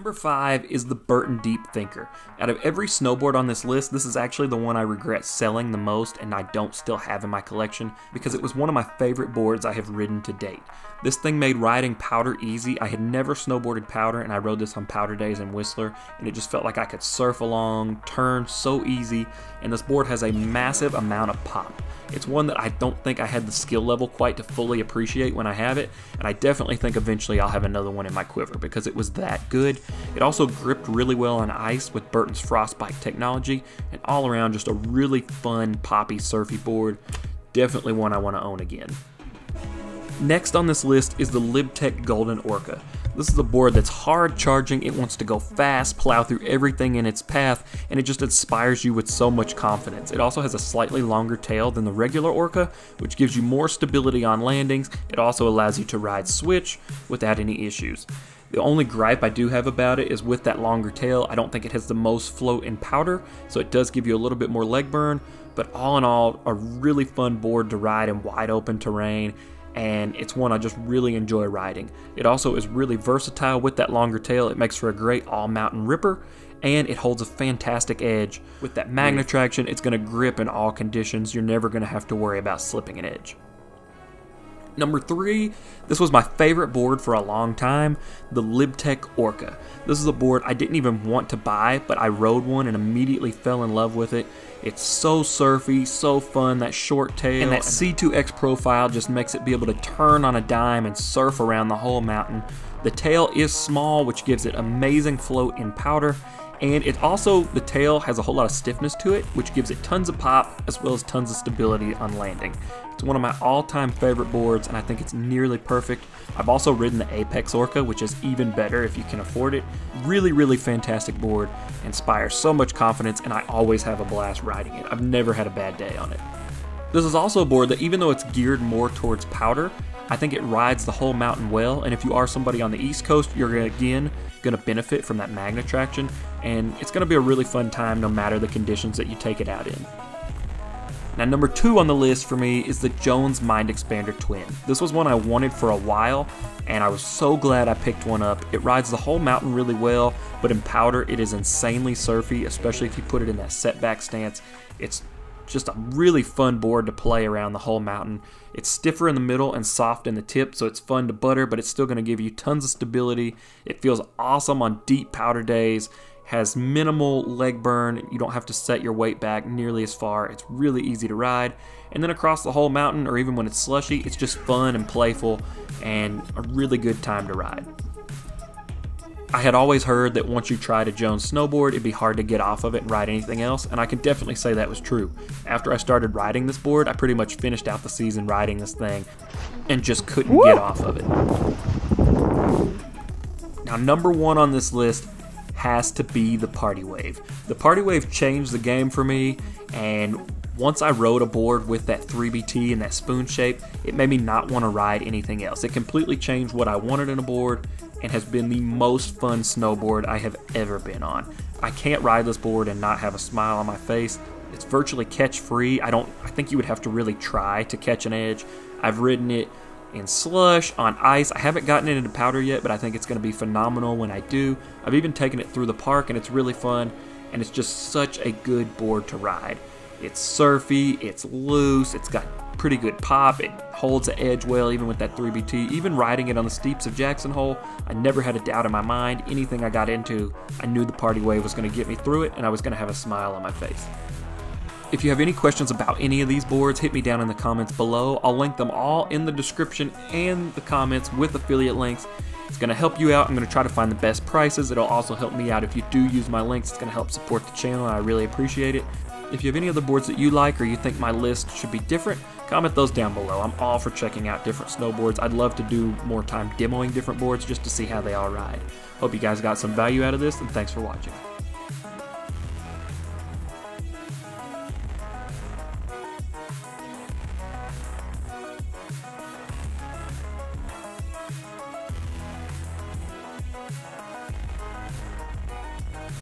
Number 5 is the Burton Deep Thinker. Out of every snowboard on this list, this is actually the one I regret selling the most and I don't still have in my collection because it was one of my favorite boards I have ridden to date. This thing made riding powder easy. I had never snowboarded powder and I rode this on powder days in Whistler and it just felt like I could surf along, turn so easy, and this board has a massive amount of pop. It's one that I don't think I had the skill level quite to fully appreciate when I have it, and I definitely think eventually I'll have another one in my quiver because it was that good. It also gripped really well on ice with Burton's Frostbite technology, and all around just a really fun, poppy, surfy board. Definitely one I want to own again. Next on this list is the Libtech Golden Orca. This is a board that's hard charging, it wants to go fast, plow through everything in its path, and it just inspires you with so much confidence. It also has a slightly longer tail than the regular Orca, which gives you more stability on landings. It also allows you to ride switch without any issues. The only gripe I do have about it is with that longer tail, I don't think it has the most float in powder, so it does give you a little bit more leg burn, but all in all, a really fun board to ride in wide open terrain, and it's one I just really enjoy riding. It also is really versatile with that longer tail. It makes for a great all-mountain ripper, and it holds a fantastic edge. With that magnet traction, it's going to grip in all conditions. You're never going to have to worry about slipping an edge. Number 3, this was my favorite board for a long time, the Lib Tech Orca. This is a board I didn't even want to buy, but I rode one and immediately fell in love with it. It's so surfy, so fun, that short tail, and that C2X profile just makes it be able to turn on a dime and surf around the whole mountain. The tail is small, which gives it amazing float in powder, and it also, the tail has a whole lot of stiffness to it, which gives it tons of pop as well as tons of stability on landing. It's one of my all-time favorite boards, and I think it's nearly perfect. I've also ridden the Apex Orca, which is even better if you can afford it. Really, really fantastic board, inspires so much confidence, and I always have a blast riding it. I've never had a bad day on it. This is also a board that, even though it's geared more towards powder, I think it rides the whole mountain well, and if you are somebody on the East Coast, you're again going to benefit from that magnet traction, and it's going to be a really fun time no matter the conditions that you take it out in. Now, number 2 on the list for me is the Jones Mind Expander Twin. This was one I wanted for a while, and I was so glad I picked one up. It rides the whole mountain really well, but in powder it is insanely surfy, especially if you put it in that setback stance. It's just a really fun board to play around the whole mountain. It's stiffer in the middle and soft in the tip, so it's fun to butter, but it's still going to give you tons of stability. It feels awesome on deep powder days. Has minimal leg burn. You don't have to set your weight back nearly as far. It's really easy to ride. And then across the whole mountain, or even when it's slushy, it's just fun and playful and a really good time to ride. I had always heard that once you tried a Jones snowboard, it'd be hard to get off of it and ride anything else, and I can definitely say that was true. After I started riding this board, I pretty much finished out the season riding this thing and just couldn't get off of it. Now, number 1 on this list has to be the Party Wave. The Party Wave changed the game for me, and once I rode a board with that 3BT and that spoon shape, it made me not want to ride anything else. It completely changed what I wanted in a board and has been the most fun snowboard I have ever been on. I can't ride this board and not have a smile on my face. It's virtually catch free. I think you would have to really try to catch an edge. I've ridden it in slush, on ice. I haven't gotten it into powder yet, but I think it's going to be phenomenal when I do. I've even taken it through the park and it's really fun, and it's just such a good board to ride. It's surfy, it's loose, it's got pretty good pop, it holds the edge well even with that 3BT. Even riding it on the steeps of Jackson Hole, I never had a doubt in my mind. Anything I got into, I knew the Party Wave was going to get me through it and I was going to have a smile on my face. If you have any questions about any of these boards, hit me down in the comments below. I'll link them all in the description and the comments with affiliate links. It's going to help you out. I'm going to try to find the best prices. It'll also help me out if you do use my links. It's going to help support the channel, and I really appreciate it. If you have any other boards that you like or you think my list should be different, comment those down below. I'm all for checking out different snowboards. I'd love to do more time demoing different boards just to see how they all ride. Hope you guys got some value out of this, and thanks for watching.